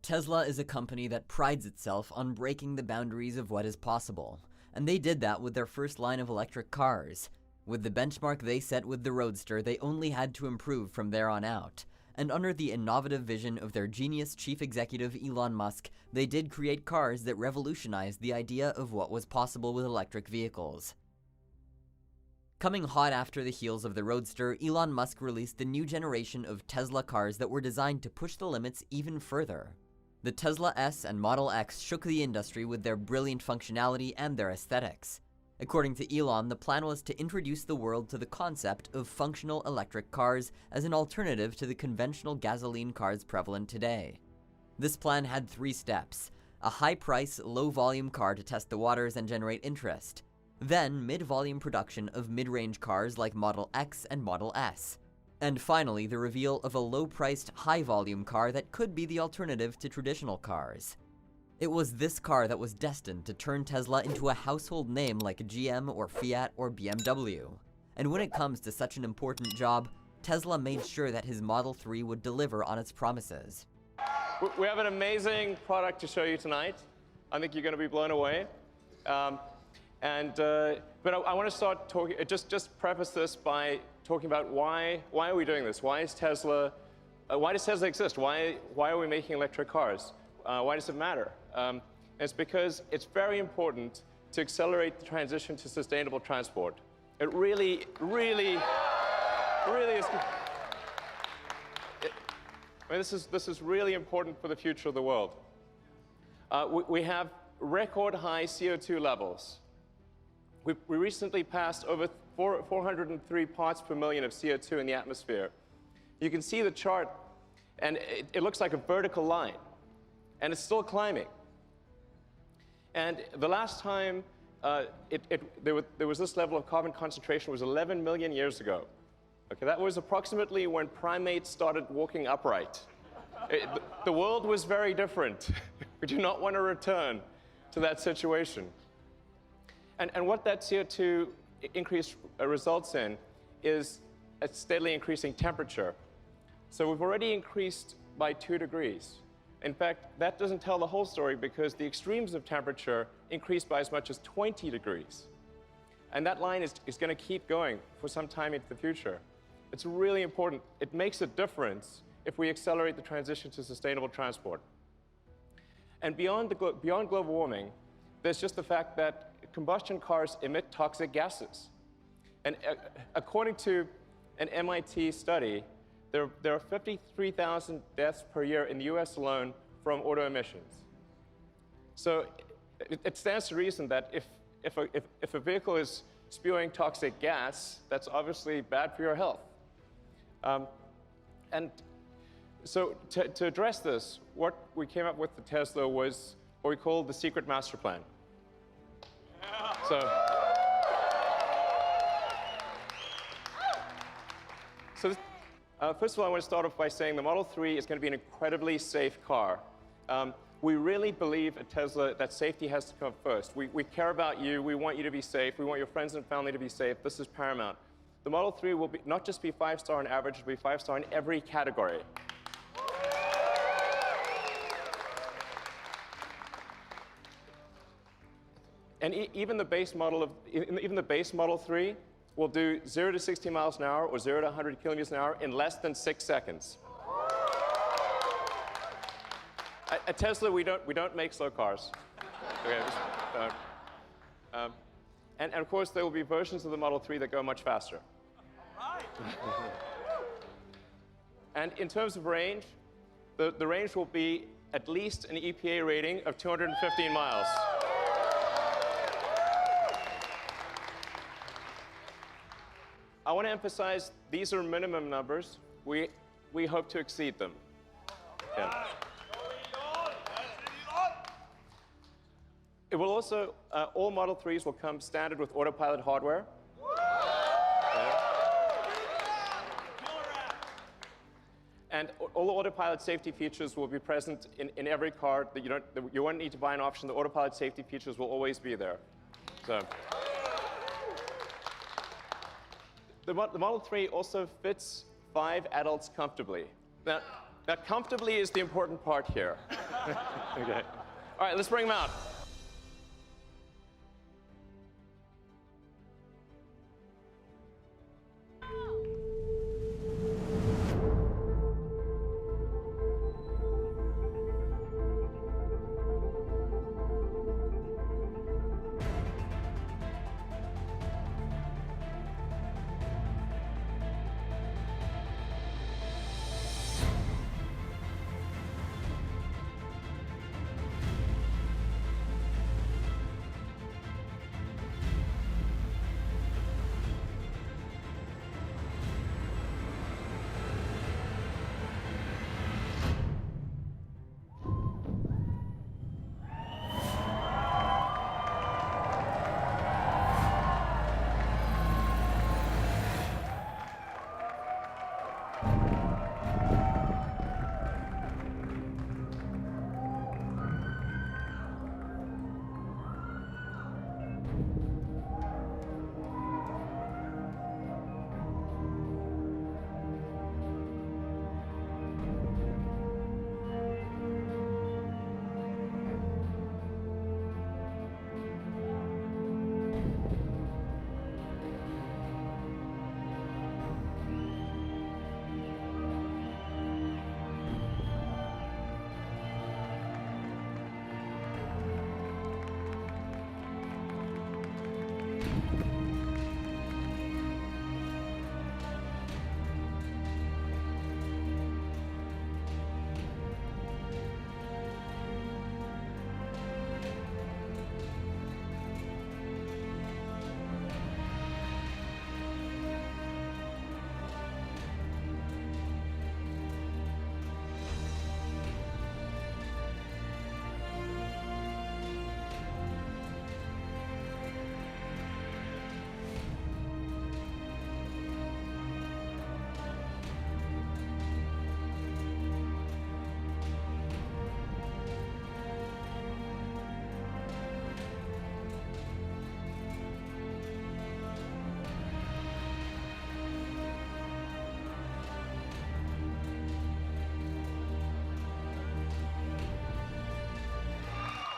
Tesla is a company that prides itself on breaking the boundaries of what is possible, and they did that with their first line of electric cars. With the benchmark they set with the Roadster, they only had to improve from there on out. And under the innovative vision of their genius chief executive Elon Musk, they did create cars that revolutionized the idea of what was possible with electric vehicles. Coming hot after the heels of the Roadster, Elon Musk released the new generation of Tesla cars that were designed to push the limits even further. The Tesla S and Model X shook the industry with their brilliant functionality and their aesthetics. According to Elon, the plan was to introduce the world to the concept of functional electric cars as an alternative to the conventional gasoline cars prevalent today. This plan had 3 steps: a high-price, low-volume car to test the waters and generate interest, then mid-volume production of mid-range cars like Model X and Model S, and finally the reveal of a low-priced, high-volume car that could be the alternative to traditional cars. It was this car that was destined to turn Tesla into a household name like GM or Fiat or BMW. And when it comes to such an important job, Tesla made sure that his Model 3 would deliver on its promises. We have an amazing product to show you tonight. I think you're going to be blown away. But I want to start talking, just preface this by talking about why are we doing this? Why does Tesla exist? Why are we making electric cars? Why does it matter? It's because it's very important to accelerate the transition to sustainable transport. It really is. This is really important for the future of the world. We have record high CO2 levels. We recently passed over 403 parts per million of CO2 in the atmosphere. You can see the chart, and it looks like a vertical line, and it's still climbing. And the last time there was this level of carbon concentration was 11 million years ago. Okay, that was approximately when primates started walking upright. The world was very different. We do not want to return to that situation. And what that CO2 increase results in is a steadily increasing temperature. So we've already increased by 2 degrees. In fact, that doesn't tell the whole story because the extremes of temperature increased by as much as 20 degrees. And that line is going to keep going for some time into the future. It's really important. It makes a difference if we accelerate the transition to sustainable transport. And beyond global warming, there's just the fact that combustion cars emit toxic gases. And according to an MIT study, there are 53,000 deaths per year in the US alone from auto emissions. So it stands to reason that if a vehicle is spewing toxic gas, that's obviously bad for your health. And so to address this, what we came up with the Tesla was what we call the secret master plan. So first of all, I want to start off by saying the Model 3 is going to be an incredibly safe car. We really believe at Tesla that safety has to come first. We care about you. We want you to be safe. We want your friends and family to be safe. This is paramount. The Model 3 will not just be 5-star on average, it will be 5-star in every category. And even the base Model 3 will do 0 to 60 miles an hour or 0 to 100 kilometers an hour in less than 6 seconds. At Tesla, we don't make slow cars. Okay, and of course, there will be versions of the Model 3 that go much faster. And in terms of range, the range will be at least an EPA rating of 215 miles. I want to emphasize these are minimum numbers. We hope to exceed them. Yeah. It will also, all Model 3s will come standard with autopilot hardware. And all the autopilot safety features will be present in every car. That you won't need to buy an option. The autopilot safety features will always be there. So. The Model 3 also fits 5 adults comfortably. Now comfortably is the important part here. Okay. All right, let's bring them out.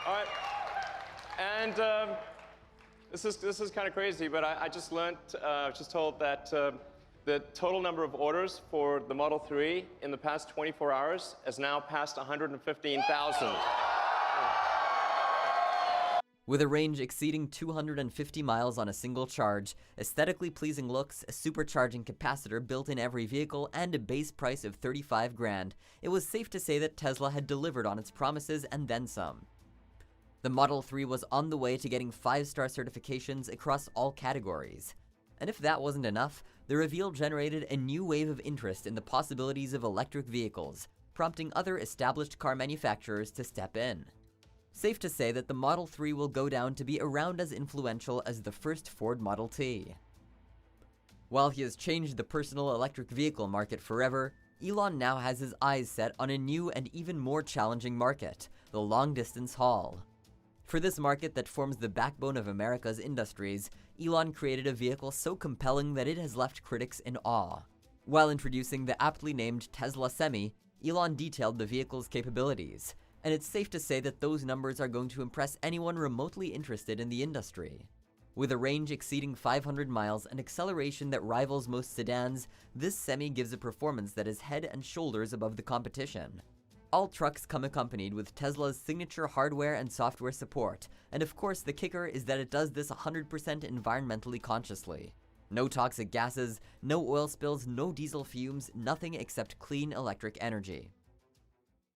All right. And this is kind of crazy, but I just learned, just told that the total number of orders for the Model 3 in the past 24 hours has now passed 115,000. With a range exceeding 250 miles on a single charge, aesthetically pleasing looks, a supercharging capacitor built in every vehicle, and a base price of 35 grand, it was safe to say that Tesla had delivered on its promises and then some. The Model 3 was on the way to getting 5-star certifications across all categories. And if that wasn't enough, the reveal generated a new wave of interest in the possibilities of electric vehicles, prompting other established car manufacturers to step in. Safe to say that the Model 3 will go down to be around as influential as the first Ford Model T. While he has changed the personal electric vehicle market forever, Elon now has his eyes set on a new and even more challenging market, the long-distance haul. For this market that forms the backbone of America's industries, Elon created a vehicle so compelling that it has left critics in awe. While introducing the aptly named Tesla Semi, Elon detailed the vehicle's capabilities, and it's safe to say that those numbers are going to impress anyone remotely interested in the industry. With a range exceeding 500 miles and acceleration that rivals most sedans, this Semi gives a performance that is head and shoulders above the competition. All trucks come accompanied with Tesla's signature hardware and software support, and of course the kicker is that it does this 100% environmentally consciously. No toxic gases, no oil spills, no diesel fumes, nothing except clean electric energy.